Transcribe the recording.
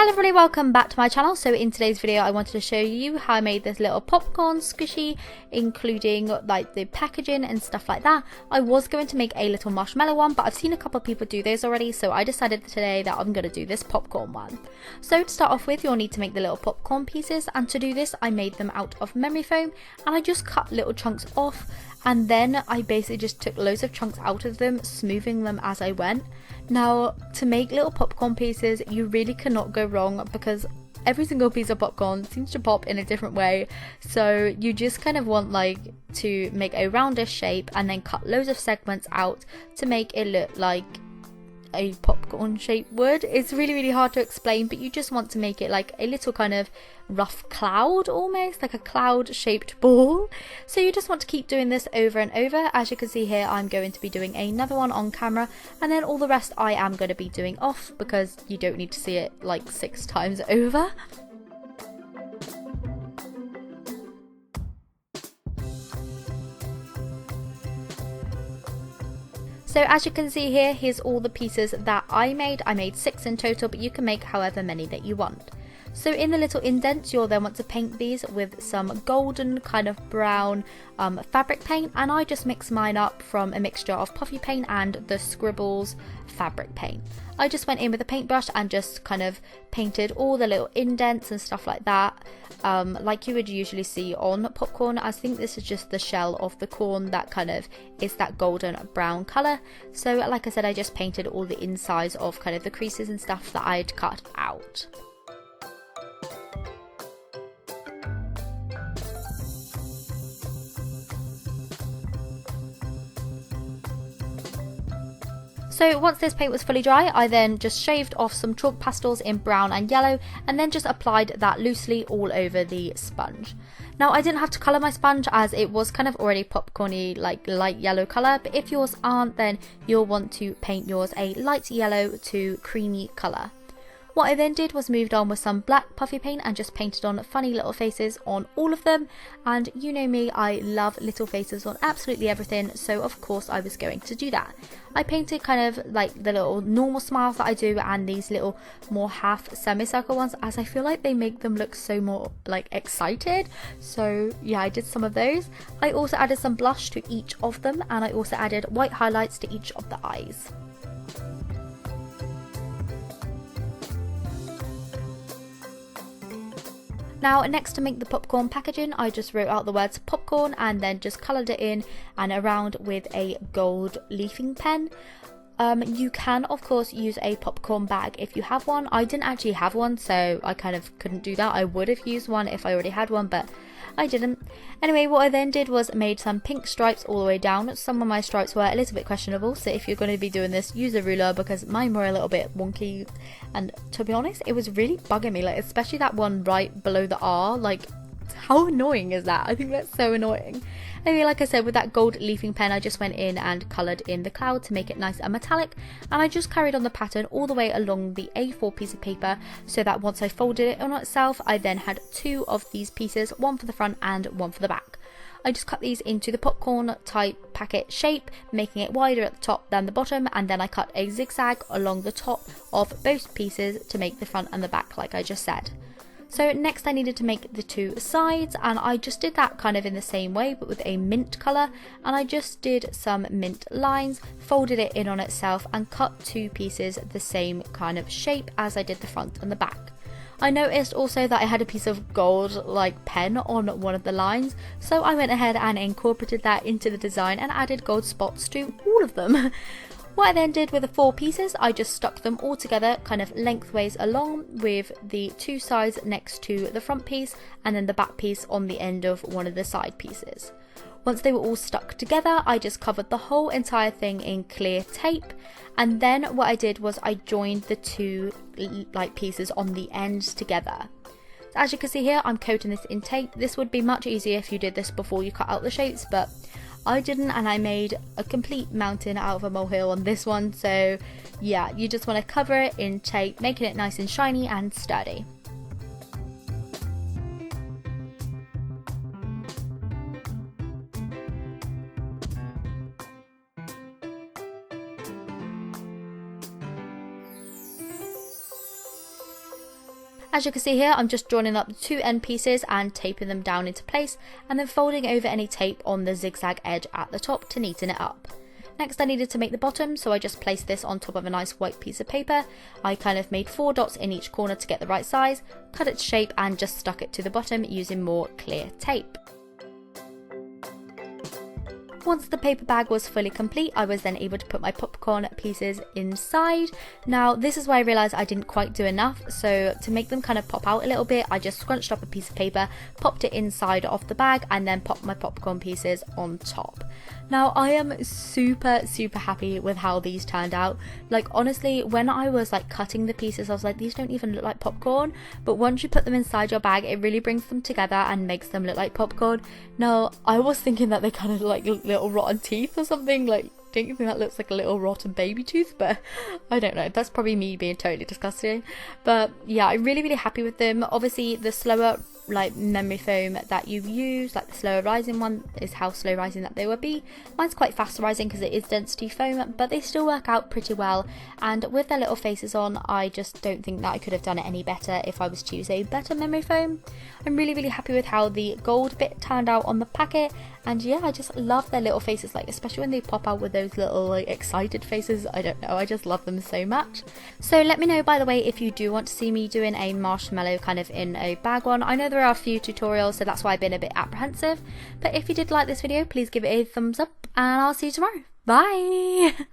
Hello everybody, welcome back to my channel. So in today's video I wanted to show you how I made this little popcorn squishy, including like the packaging and stuff like that. I was going to make a little marshmallow one, but I've seen a couple of people do those already, so I decided today that I'm going to do this popcorn one. So to start off with, you'll need to make the little popcorn pieces, and to do this I made them out of memory foam, and I just cut little chunks off, and then I basically just took loads of chunks out of them, smoothing them as I went. Now, to make little popcorn pieces, you really cannot go wrong because every single piece of popcorn seems to pop in a different way. So you just kind of want like to make a roundish shape and then cut loads of segments out to make it look like a popcorn shape would. It's really hard to explain, but you just want to make it like a little kind of rough cloud, almost like a cloud shaped ball. So you just want to keep doing this over and over. As you can see here, I'm going to be doing another one on camera, and then all the rest I am going to be doing off because you don't need to see it like 6 times over. So as you can see here, here's all the pieces that I made. I made 6 in total, but you can make however many that you want. So in the little indents, you'll then want to paint these with some golden kind of brown fabric paint, and I just mixed mine up from a mixture of puffy paint and the Scribbles fabric paint. I just went in with a paintbrush and just kind of painted all the little indents and stuff like that, like you would usually see on popcorn. I think this is just the shell of the corn that kind of is that golden brown colour. So like I said, I just painted all the insides of kind of the creases and stuff that I'd cut out. So once this paint was fully dry, I then just shaved off some chalk pastels in brown and yellow, and then just applied that loosely all over the sponge. Now I didn't have to colour my sponge as it was kind of already popcorny, like light yellow colour, but if yours aren't, then you'll want to paint yours a light yellow to creamy colour. What I then did was moved on with some black puffy paint and just painted on funny little faces on all of them, and you know me, I love little faces on absolutely everything, so of course I was going to do that. I painted kind of like the little normal smiles that I do and these little more half semicircle ones, as I feel like they make them look so more like excited. So yeah, I did some of those. I also added some blush to each of them, and I also added white highlights to each of the eyes. Now next, to make the popcorn packaging, I just wrote out the words popcorn and then just coloured it in and around with a gold leafing pen. You can of course use a popcorn bag if you have one. I didn't actually have one, so I kind of couldn't do that. I would have used one if I already had one, but I didn't. Anyway, what I then did was made some pink stripes all the way down. Some of my stripes were a little bit questionable, so if you're going to be doing this, use a ruler because mine were a little bit wonky, and to be honest, it was really bugging me, like especially that one right below the R. Like, how annoying is that? I think that's so annoying. Anyway, like I said, with that gold leafing pen, I just went in and coloured in the cloud to make it nice and metallic, and I just carried on the pattern all the way along the A4 piece of paper, so that once I folded it on itself, I then had 2 of these pieces, one for the front and one for the back. I just cut these into the popcorn type packet shape, making it wider at the top than the bottom, and then I cut a zigzag along the top of both pieces to make the front and the back like I just said. So next I needed to make the 2 sides, and I just did that kind of in the same way but with a mint colour, and I just did some mint lines, folded it in on itself and cut 2 pieces the same kind of shape as I did the front and the back. I noticed also that I had a piece of gold like pen on one of the lines, so I went ahead and incorporated that into the design and added gold spots to all of them. What I then did with the 4 pieces, I just stuck them all together kind of lengthways along, with the 2 sides next to the front piece and then the back piece on the end of one of the side pieces. Once they were all stuck together, I just covered the whole entire thing in clear tape, and then what I did was I joined the 2 like pieces on the ends together. As you can see here, I'm coating this in tape. This would be much easier if you did this before you cut out the shapes, but I didn't, and I made a complete mountain out of a molehill on this one. So yeah, you just want to cover it in tape, making it nice and shiny and sturdy. As you can see here, I'm just joining up the two end pieces and taping them down into place, and then folding over any tape on the zigzag edge at the top to neaten it up. Next, I needed to make the bottom, so I just placed this on top of a nice white piece of paper. I kind of made 4 dots in each corner to get the right size, cut it to shape and just stuck it to the bottom using more clear tape. Once the paper bag was fully complete, I was then able to put my popcorn pieces inside. Now, this is where I realised I didn't quite do enough, so to make them kind of pop out a little bit, I just scrunched up a piece of paper, popped it inside of the bag, and then popped my popcorn pieces on top. Now, I am super happy with how these turned out. Like, honestly, when I was like cutting the pieces, I was like, these don't even look like popcorn, but once you put them inside your bag, it really brings them together and makes them look like popcorn. Now, I was thinking that they kind of look like little rotten teeth or something. Like, don't you think that looks like a little rotten baby tooth? But I don't know, that's probably me being totally disgusting. But yeah, I'm really happy with them. Obviously, the slower like memory foam that you've used, like the slower rising one, is how slow rising that they will be. Mine's quite fast rising because it is density foam, but they still work out pretty well, and with their little faces on, I just don't think that I could have done it any better if I was to use a better memory foam. I'm really happy with how the gold bit turned out on the packet, and yeah, I just love their little faces, like especially when they pop out with those little like excited faces. I don't know, I just love them so much. So let me know, by the way, if you do want to see me doing a marshmallow kind of in a bag one. I know there are a few tutorials, so that's why I've been a bit apprehensive, but if you did like this video, please give it a thumbs up and I'll see you tomorrow. Bye.